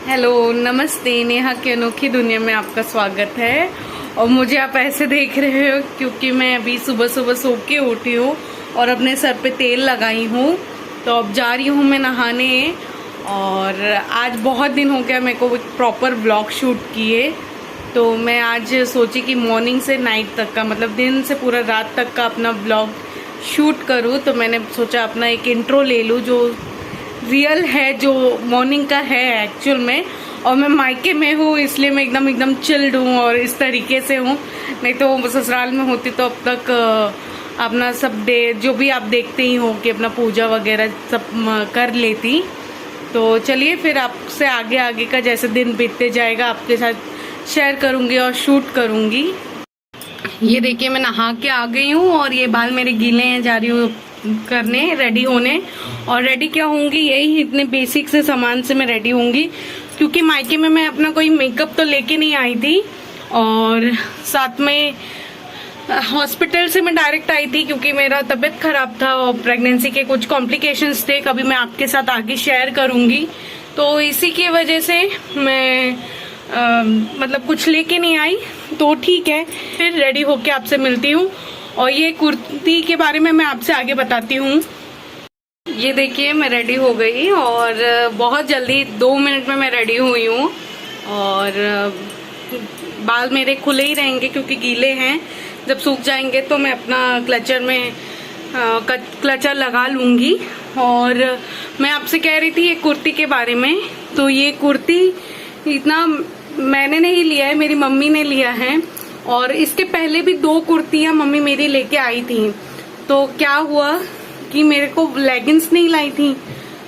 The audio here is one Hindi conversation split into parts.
हेलो, नमस्ते। नेहा की अनोखी दुनिया में आपका स्वागत है। और मुझे आप ऐसे देख रहे हो क्योंकि मैं अभी सुबह सुबह सो के उठी हूँ और अपने सर पे तेल लगाई हूँ। तो अब जा रही हूँ मैं नहाने। और आज बहुत दिन हो गया मेरे को एक प्रॉपर व्लॉग शूट किए। तो मैं आज सोची कि मॉर्निंग से नाइट तक का, मतलब दिन से पूरा रात तक का अपना व्लॉग शूट करूँ। तो मैंने सोचा अपना एक इंट्रो ले लूँ जो रियल है, जो मॉर्निंग का है एक्चुअल में। और मैं मायके में हूँ इसलिए मैं एकदम चिल्ड हूँ और इस तरीके से हूँ। नहीं तो ससुराल में होती तो अब तक अपना सब जो भी आप देखते ही हो कि अपना पूजा वगैरह सब कर लेती। तो चलिए फिर आपसे आगे आगे का जैसे दिन बीतते जाएगा आपके साथ शेयर करूँगी और शूट करूँगी। ये देखिए मैं नहा के आ गई हूँ और ये बाल मेरे गीले हैं, जा रही हूँ करने, रेडी होने। और रेडी क्या होंगी, यही इतने बेसिक से सामान से मैं रेडी होंगी क्योंकि मायके में मैं अपना कोई मेकअप तो लेके नहीं आई थी। और साथ में हॉस्पिटल से मैं डायरेक्ट आई थी क्योंकि मेरा तबीयत खराब था और प्रेगनेंसी के कुछ कॉम्प्लिकेशंस थे, कभी मैं आपके साथ आगे शेयर करूंगी। तो इसी की वजह से मैं मतलब कुछ लेके नहीं आई। तो ठीक है, फिर रेडी होके आपसे मिलती हूँ। और ये कुर्ती के बारे में मैं आपसे आगे बताती हूँ। ये देखिए मैं रेडी हो गई और बहुत जल्दी 2 मिनट में मैं रेडी हुई हूँ। और बाल मेरे खुले ही रहेंगे क्योंकि गीले हैं। जब सूख जाएंगे तो मैं अपना क्लचर में क्लचर लगा लूंगी। और मैं आपसे कह रही थी ये कुर्ती के बारे में। तो ये कुर्ती इतना मैंने नहीं लिया है, मेरी मम्मी ने लिया है। और इसके पहले भी 2 कुर्तियां मम्मी मेरी लेके आई थी। तो क्या हुआ कि मेरे को लेगिंग्स नहीं लाई थी,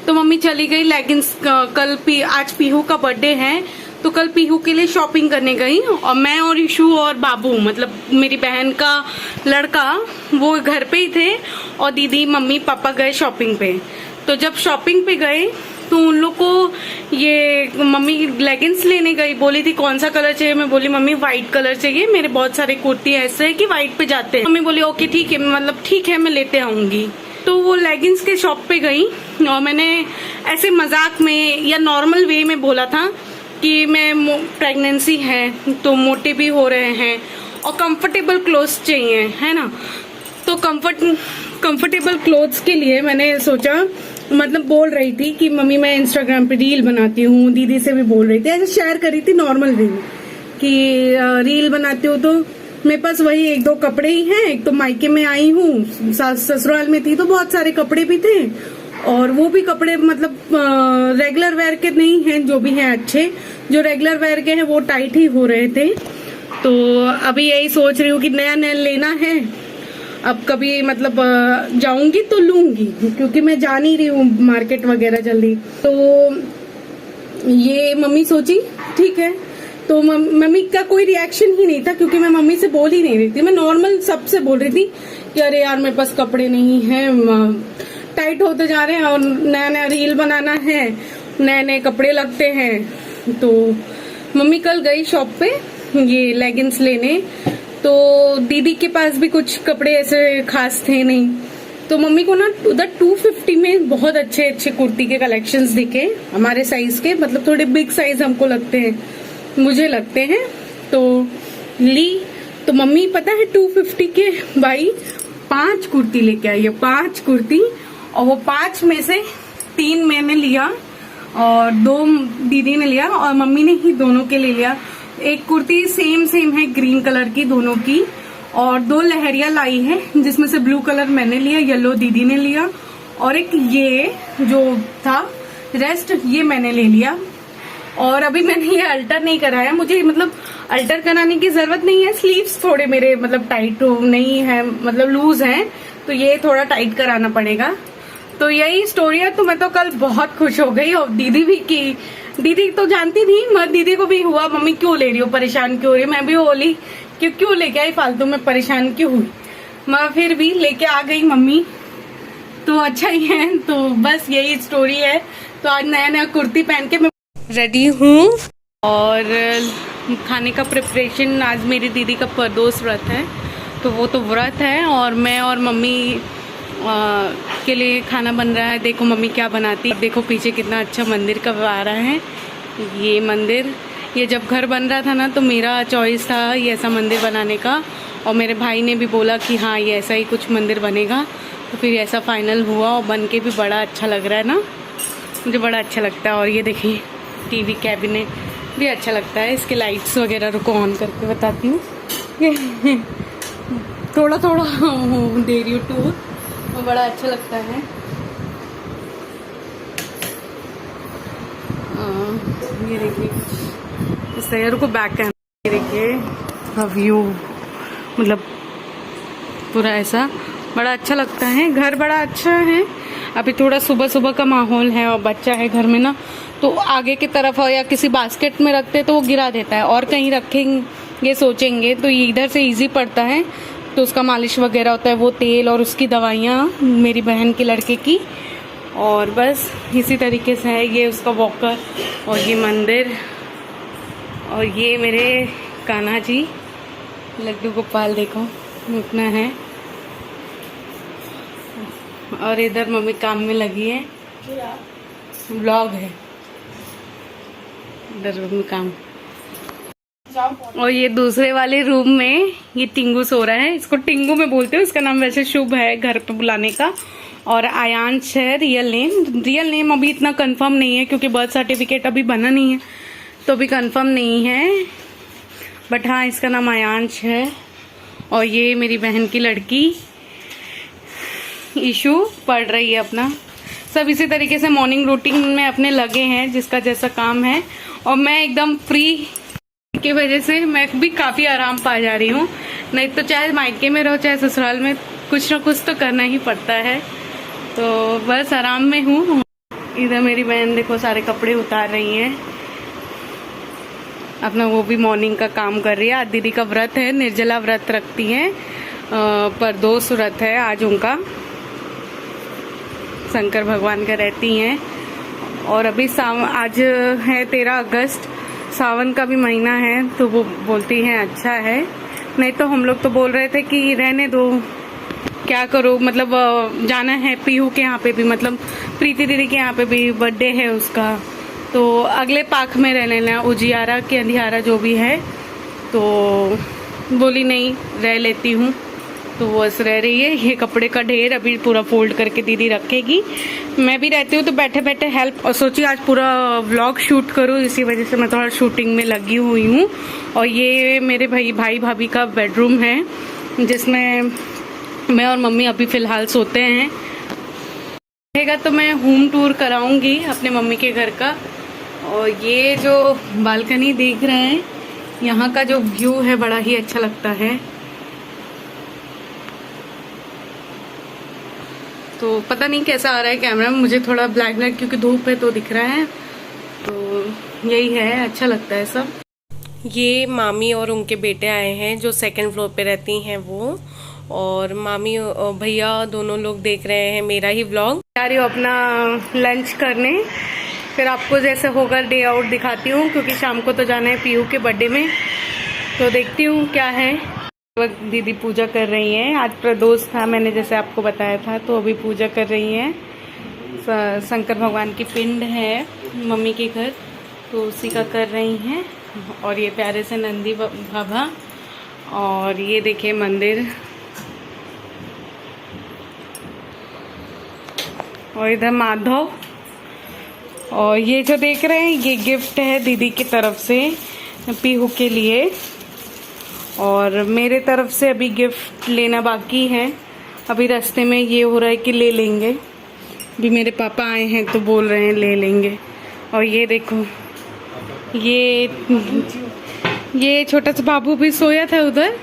तो मम्मी चली गई लेगिंग्स। आज पीहू का बर्थडे है तो कल पीहू के लिए शॉपिंग करने गई। और मैं और ईशू और बाबू, मतलब मेरी बहन का लड़का, वो घर पे ही थे। और दीदी मम्मी पापा गए शॉपिंग पे। तो जब शॉपिंग पे गए तो उन लोग को ये मम्मी लेगिंग्स लेने गई, बोली थी कौन सा कलर चाहिए। मैं बोली मम्मी व्हाइट कलर चाहिए, मेरे बहुत सारे कुर्ती ऐसे है कि व्हाइट पे जाते हैं। मम्मी बोली ओके ठीक है, मतलब ठीक है मैं लेते आऊंगी। तो वो लेगिंग्स के शॉप पे गई और मैंने ऐसे मजाक में या नॉर्मल वे में बोला था कि मैं प्रेगनेंसी है तो मोटे भी हो रहे हैं और कंफर्टेबल क्लोथ्स चाहिए, है ना। तो कंफर्टेबल क्लोथ्स के लिए मैंने सोचा, मतलब बोल रही थी कि मम्मी मैं इंस्टाग्राम पे रील बनाती हूँ, दीदी से भी बोल रही थी, ऐसे शेयर करी थी नॉर्मल वे में कि रील बनाती हूँ। तो मेरे पास वही 1-2 कपड़े ही हैं। एक तो मायके में आई हूँ, ससुराल में थी तो बहुत सारे कपड़े भी थे। और वो भी कपड़े मतलब रेगुलर वेयर के नहीं हैं, जो भी हैं अच्छे, जो रेगुलर वेयर के हैं वो टाइट ही हो रहे थे। तो अभी यही सोच रही हूँ कि नया नया लेना है। अब कभी मतलब जाऊंगी तो लूंगी क्योंकि मैं जा नहीं रही हूँ मार्केट वगैरह जल्दी। तो ये मम्मी सोची ठीक है। तो मम्मी का कोई रिएक्शन ही नहीं था क्योंकि मैं मम्मी से बोल ही नहीं रही थी। मैं नॉर्मल सबसे बोल रही थी कि अरे यार मेरे पास कपड़े नहीं है, टाइट होते जा रहे हैं और नया नया रील बनाना है, नए नए कपड़े लगते हैं। तो मम्मी कल गई शॉप पे ये लेगिंग्स लेने। तो दीदी के पास भी कुछ कपड़े ऐसे खास थे नहीं। तो मम्मी को ना उधर 250 में बहुत अच्छे अच्छे कुर्ती के कलेक्शंस दिखे हमारे साइज के, मतलब थोड़े बिग साइज हमको लगते हैं, मुझे लगते हैं। तो ली। तो मम्मी पता है 250 के भाई 5 कुर्ती लेके आई है, 5 कुर्ती। और वो 5 में से 3 मैंने लिया और 2 दीदी ने लिया और मम्मी ने ही दोनों के लिए लिया। एक कुर्ती सेम है ग्रीन कलर की दोनों की, और 2 लहरिया लाई है जिसमें से ब्लू कलर मैंने लिया, येलो दीदी ने लिया, और एक ये जो था रेस्ट ये मैंने ले लिया। और अभी मैंने ये अल्टर नहीं कराया, मुझे मतलब अल्टर कराने की जरूरत नहीं है। स्लीव्स थोड़े मेरे मतलब टाइट नहीं है, मतलब लूज हैं, तो ये थोड़ा टाइट कराना पड़ेगा। तो यही स्टोरी है। तो मैं तो कल बहुत खुश हो गई और दीदी भी की, दीदी तो जानती थी मगर दीदी को भी हुआ मम्मी क्यों ले रही हो, परेशान क्यों हो रही। मैं भी बोली कि क्यों लेके आई फालतू में, परेशान क्यों हुई। मैं फिर भी लेके आ गई मम्मी, तो अच्छा ही है। तो बस यही स्टोरी है। तो आज नया नया कुर्ती पहन के मैं रेडी हूँ और खाने का प्रिपरेशन, आज मेरी दीदी का प्रदोष व्रत है तो वो तो व्रत है और मैं और मम्मी के लिए खाना बन रहा है। देखो मम्मी क्या बनाती, देखो पीछे कितना अच्छा मंदिर का आ रहा है। ये मंदिर, ये जब घर बन रहा था ना तो मेरा चॉइस था ये ऐसा मंदिर बनाने का, और मेरे भाई ने भी बोला कि हाँ ये ऐसा ही कुछ मंदिर बनेगा, तो फिर ऐसा फाइनल हुआ और बन के भी बड़ा अच्छा लग रहा है ना, मुझे बड़ा अच्छा लगता है। और ये देखिए टीवी कैबिनेट भी अच्छा लगता है, इसके लाइट्स वगैरह रुको ऑन करके बताती हूँ। थोड़ा थोड़ा दे रही हूँ टूर, वो बड़ा अच्छा लगता है। ये देखिए इस तरह को बैक कैमरा, ये देखिए व्यू, मतलब पूरा ऐसा बड़ा अच्छा लगता है। घर बड़ा अच्छा है। अभी थोड़ा सुबह सुबह का माहौल है और बच्चा है घर में ना, तो आगे की तरफ या किसी बास्केट में रखते तो वो गिरा देता है, और कहीं रखेंगे सोचेंगे तो ये इधर से इजी पड़ता है, तो उसका मालिश वगैरह होता है, वो तेल और उसकी दवाइयाँ मेरी बहन के लड़के की, और बस इसी तरीके से है। ये उसका वॉकर और ये मंदिर, और ये मेरे कान्हा जी लड्डू गोपाल देखो इतना है, और इधर मम्मी काम में लगी है, ब्लॉग है इधर मम्मी काम। और ये दूसरे वाले रूम में ये टिंगू सो रहा है, इसको टिंगू में बोलते हो, इसका नाम वैसे शुभ है घर पे बुलाने का। और आयांश है रियल नेम अभी इतना कंफर्म नहीं है क्योंकि बर्थ सर्टिफिकेट अभी बना नहीं है, तो अभी कंफर्म नहीं है, बट हाँ इसका नाम आयांश है। और ये मेरी बहन की लड़की ईशु पढ़ रही है अपना। सब इसी तरीके से मॉर्निंग रूटीन में अपने लगे हैं, जिसका जैसा काम है। और मैं एकदम फ्री की वजह से मैं भी काफ़ी आराम पा जा रही हूँ, नहीं तो चाहे मायके में रहो चाहे ससुराल में कुछ ना कुछ तो करना ही पड़ता है, तो बस आराम में हूँ। इधर मेरी बहन देखो सारे कपड़े उतार रही है अपना, वो भी मॉर्निंग का काम कर रही है। आज दीदी का व्रत है, निर्जला व्रत रखती हैं, प्रदोष व्रत है आज उनका, शंकर भगवान का रहती हैं। और अभी आज है 13 अगस्त, सावन का भी महीना है, तो वो बोलती हैं अच्छा है, नहीं तो हम लोग तो बोल रहे थे कि रहने दो, क्या करो, मतलब जाना है पीहू के यहाँ पे भी, मतलब प्रीति दीदी के यहाँ पे भी बर्थडे है उसका, तो अगले पाक में रह लेना, उजियारा के अंधियारा जो भी है, तो बोली नहीं रह लेती हूँ, तो बस रह रही है। ये कपड़े का ढेर अभी पूरा फोल्ड करके दीदी रखेगी, मैं भी रहती हूँ तो बैठे बैठे हेल्प, और सोची आज पूरा व्लॉग शूट करूँ, इसी वजह से मैं थोड़ा शूटिंग में लगी हुई हूँ। और ये मेरे भाई भाभी का बेडरूम है, जिसमें मैं और मम्मी अभी फ़िलहाल सोते हैं, रहेगा तो मैं होम टूर कराऊंगी अपने मम्मी के घर का। और ये जो बालकनी देख रहे हैं, यहाँ का जो व्यू है बड़ा ही अच्छा लगता है, तो पता नहीं कैसा आ रहा है कैमरा में, मुझे थोड़ा ब्लैक क्योंकि धूप है तो दिख रहा है, तो यही है, अच्छा लगता है सब। ये मामी और उनके बेटे आए हैं जो सेकंड फ्लोर पे रहती हैं वो, और मामी और भैया दोनों लोग देख रहे हैं मेरा ही व्लॉग। जा रही हूँ अपना लंच करने, फिर आपको जैसे होगा डे आउट दिखाती हूँ, क्योंकि शाम को तो जाना है पीयू के बर्थडे में, तो देखती हूँ क्या है। दीदी पूजा कर रही हैं, आज प्रदोष था मैंने जैसे आपको बताया था, तो अभी पूजा कर रही हैं। शंकर भगवान की पिंड है मम्मी के घर, तो उसी का कर रही हैं। और ये प्यारे से नंदी बाबा, और ये देखिए मंदिर, और इधर माधव। और ये जो देख रहे हैं ये गिफ्ट है दीदी की तरफ से पीहू के लिए, और मेरे तरफ से अभी गिफ्ट लेना बाकी है, अभी रास्ते में ये हो रहा है कि ले लेंगे, अभी मेरे पापा आए हैं तो बोल रहे हैं ले लेंगे। और ये देखो ये छोटा सा बाबू भी सोया था उधर,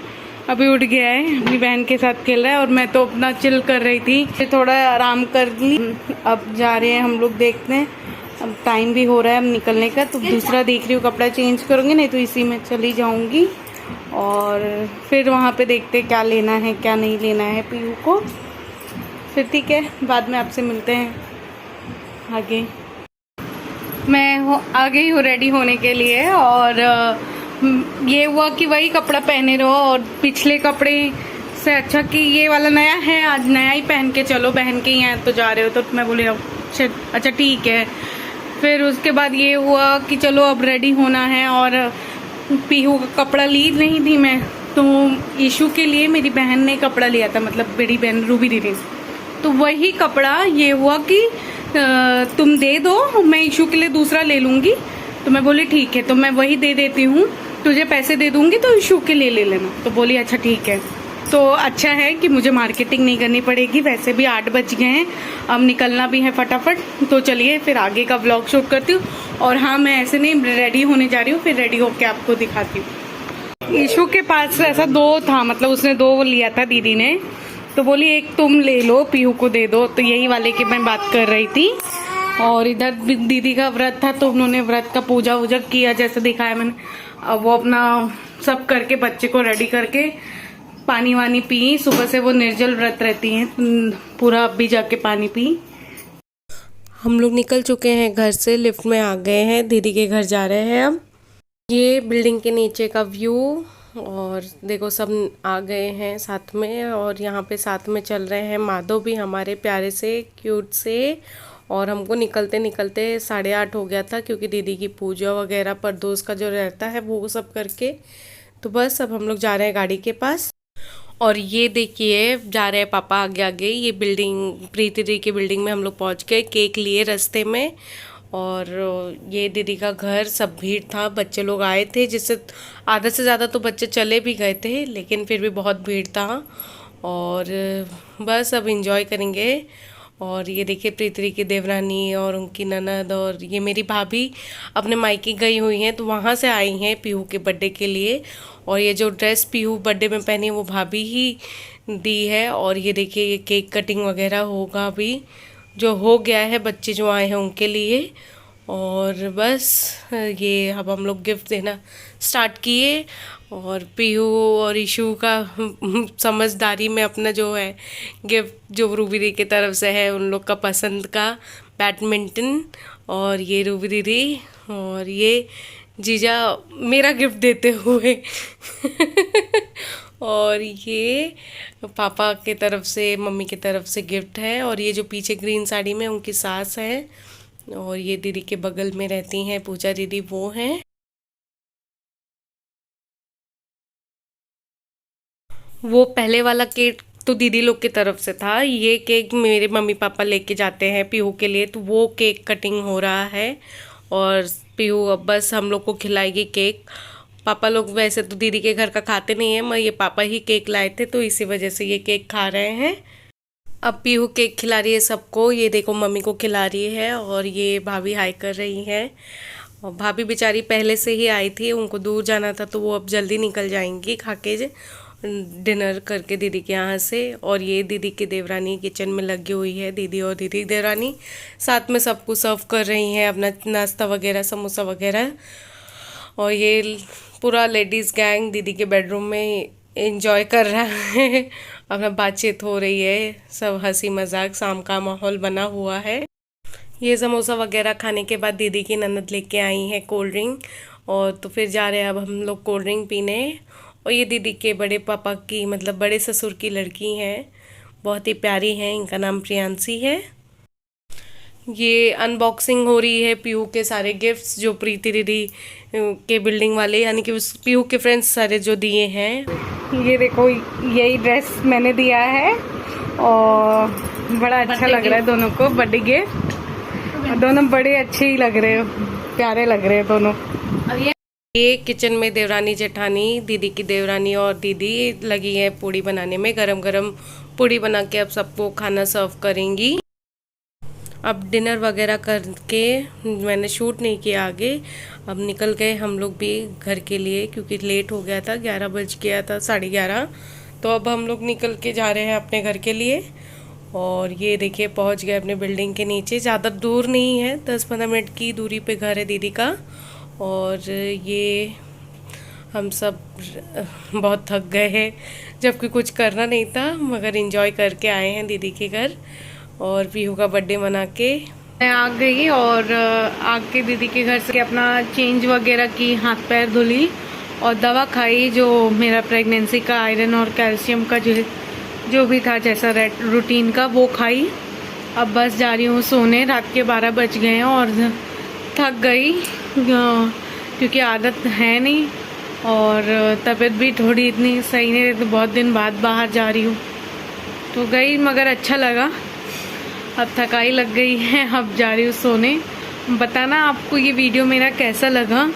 अभी उठ गया है, अपनी बहन के साथ खेल रहा है, और मैं तो अपना चिल कर रही थी, थोड़ा आराम कर ली। अब जा रहे हैं हम लोग, देखते हैं, अब टाइम भी हो रहा है अब निकलने का, तो दूसरा देख रही हूँ कपड़ा चेंज करूँगी, नहीं तो इसी में चली जाऊँगी। और फिर वहाँ पे देखते क्या लेना है क्या नहीं लेना है पीहू को, फिर ठीक है बाद में आपसे मिलते हैं आगे। मैं आ गई हूँ रेडी होने के लिए, और ये हुआ कि वही कपड़ा पहने रहो, और पिछले कपड़े से अच्छा कि ये वाला नया है, आज नया ही पहन के चलो, बहन के यहाँ तो जा रहे हो, तो मैं बोली अच्छा ठीक है, फिर उसके बाद ये हुआ कि चलो अब रेडी होना है, और पीहू का कपड़ा ली नहीं थी मैं, तो ईशू के लिए मेरी बहन ने कपड़ा लिया था, मतलब बड़ी बहन रूबी दीदी। तो वही कपड़ा ये हुआ कि तुम दे दो, मैं ईशू के लिए दूसरा ले लूँगी। तो मैं बोली ठीक है, तो मैं वही दे देती हूँ, तुझे पैसे दे दूँगी तो ईशू के लिए ले लेना। तो बोली अच्छा ठीक है। तो अच्छा है कि मुझे मार्केटिंग नहीं करनी पड़ेगी, वैसे भी 8 बज गए हैं, अब निकलना भी है फटाफट। तो चलिए फिर आगे का व्लॉग शूट करती हूँ। और हाँ, मैं ऐसे नहीं रेडी होने जा रही हूँ, फिर रेडी होके आपको दिखाती हूँ। ईशू के पास ऐसा 2 था, मतलब उसने 2 लिया था दीदी ने, तो बोली एक तुम ले लो, पीहू को दे दो। तो यही वाले की मैं बात कर रही थी। और इधर दीदी का व्रत था, तो उन्होंने व्रत का पूजा वूजा किया जैसे दिखाया मैंने। अब वो अपना सब करके बच्चे को रेडी करके पानी वानी पी। सुबह से वो निर्जल व्रत रहती हैं, पूरा अब भी जाके पानी पी। हम लोग निकल चुके हैं घर से, लिफ्ट में आ गए हैं, दीदी के घर जा रहे हैं अब। ये बिल्डिंग के नीचे का व्यू, और देखो सब आ गए हैं साथ में, और यहाँ पे साथ में चल रहे हैं माधव भी हमारे प्यारे से क्यूट से। और हमको निकलते निकलते 8:30 हो गया था, क्योंकि दीदी की पूजा वगैरह परदोष का जो रहता है वो सब करके। तो बस अब हम लोग जा रहे हैं गाड़ी के पास। और ये देखिए जा रहे हैं पापा आगे आगे। ये बिल्डिंग प्रीति दीदी की बिल्डिंग में हम लोग पहुँच गए, केक लिए रास्ते में। और ये दीदी का घर, सब भीड़ था, बच्चे लोग आए थे, जिससे आधा से ज़्यादा तो बच्चे चले भी गए थे, लेकिन फिर भी बहुत भीड़ था। और बस अब एंजॉय करेंगे। और ये देखिए प्रीति की देवरानी और उनकी ननद, और ये मेरी भाभी अपने मायके गई हुई हैं, तो वहाँ से आई हैं पीहू के बर्थडे के लिए। और ये जो ड्रेस पीहू बर्थडे में पहनी है वो भाभी ही दी है। और ये देखिए ये केक कटिंग वगैरह होगा अभी, जो हो गया है, बच्चे जो आए हैं उनके लिए। और बस ये अब हम लोग गिफ्ट देना स्टार्ट किए। और पीहू और ईशू का समझदारी में अपना जो है गिफ्ट, जो रूबी दीदी की तरफ से है, उन लोग का पसंद का बैडमिंटन। और ये रूबी दीदी और ये जीजा मेरा गिफ्ट देते हुए और ये पापा के तरफ से, मम्मी की तरफ से गिफ्ट है। और ये जो पीछे ग्रीन साड़ी में उनकी सास है, और ये दीदी के बगल में रहती हैं पूजा दीदी, वो हैं। वो पहले वाला केक तो दीदी लोग की तरफ से था, ये केक मेरे मम्मी पापा लेके जाते हैं पीहू के लिए, तो वो केक कटिंग हो रहा है। और पीहू अब बस हम लोग को खिलाएगी केक। पापा लोग वैसे तो दीदी के घर का खाते नहीं है, मैं ये पापा ही केक लाए थे, तो इसी वजह से ये केक खा रहे हैं। अब पीहू केक खिला रही है सबको, ये देखो मम्मी को खिला रही है, और ये भाभी हाई कर रही है। और भाभी बेचारी पहले से ही आई थी, उनको दूर जाना था, तो वो अब जल्दी निकल जाएंगी खा के डिनर करके दीदी के यहाँ से। और ये दीदी की देवरानी किचन में लगी हुई है, दीदी और दीदी देवरानी साथ में सबको सर्व कर रही हैं अपना नाश्ता वगैरह, समोसा वगैरह। और ये पूरा लेडीज़ गैंग दीदी के बेडरूम में एंजॉय कर रहा है, अपना बातचीत हो रही है, सब हंसी मजाक, शाम का माहौल बना हुआ है। ये समोसा वगैरह खाने के बाद दीदी की ननद लेके आई है कोल्ड ड्रिंक, और तो फिर जा रहे हैं अब हम लोग कोल्ड ड्रिंक पीने। और ये दीदी के बड़े पापा की, मतलब बड़े ससुर की लड़की हैं, बहुत ही प्यारी हैं, इनका नाम प्रियांशी है। ये अनबॉक्सिंग हो रही है पीहू के सारे गिफ्ट्स जो प्रीति दीदी के बिल्डिंग वाले, यानी कि उस पीहू के फ्रेंड्स सारे जो दिए हैं। ये देखो यही ड्रेस मैंने दिया है, और बड़ा अच्छा लग रहा है दोनों को, बर्थडे गिफ्ट। दोनों बड़े अच्छे ही लग रहे हो, प्यारे लग रहे हैं दोनों। ये किचन में देवरानी जेठानी, दीदी की देवरानी और दीदी लगी है पूड़ी बनाने में, गरम गरम पूड़ी बना के अब सबको खाना सर्व करेंगी। अब डिनर वगैरह करके मैंने शूट नहीं किया आगे, अब निकल गए हम लोग भी घर के लिए, क्योंकि लेट हो गया था, 11 बज गया था, 11:30। तो अब हम लोग निकल के जा रहे हैं अपने घर के लिए। और ये देखिए पहुंच गए अपने बिल्डिंग के नीचे, ज़्यादा दूर नहीं है, 10-15 मिनट की दूरी पे घर है दीदी का। और ये हम सब बहुत थक गए हैं, जबकि कुछ करना नहीं था, मगर एंजॉय करके आए हैं दीदी के घर। और पीहू का बर्थडे मना के मैं आ गई, और आके दीदी के घर से अपना चेंज वगैरह की, हाथ पैर धुली और दवा खाई, जो मेरा प्रेगनेंसी का आयरन और कैल्शियम का जो भी था जैसा रूटीन का, वो खाई। अब बस जा रही हूँ सोने, रात के 12 बज गए हैं और थक गई क्योंकि आदत है नहीं और तबीयत भी थोड़ी इतनी सही नहीं रहती, तो बहुत दिन बाद बाहर जा रही हूँ तो गई, मगर अच्छा लगा। अब थकाई लग गई है, अब जा रही हूँ सोने। बताना आपको ये वीडियो मेरा कैसा लगा,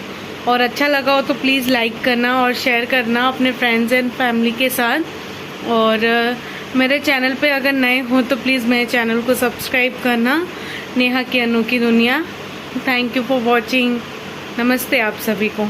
और अच्छा लगा हो तो प्लीज़ लाइक करना और शेयर करना अपने फ्रेंड्स एंड फैमिली के साथ। और मेरे चैनल पे अगर नए हो तो प्लीज़ मेरे चैनल को सब्सक्राइब करना, नेहा की अनोखी दुनिया। Thank you for watching. नमस्ते आप सभी को।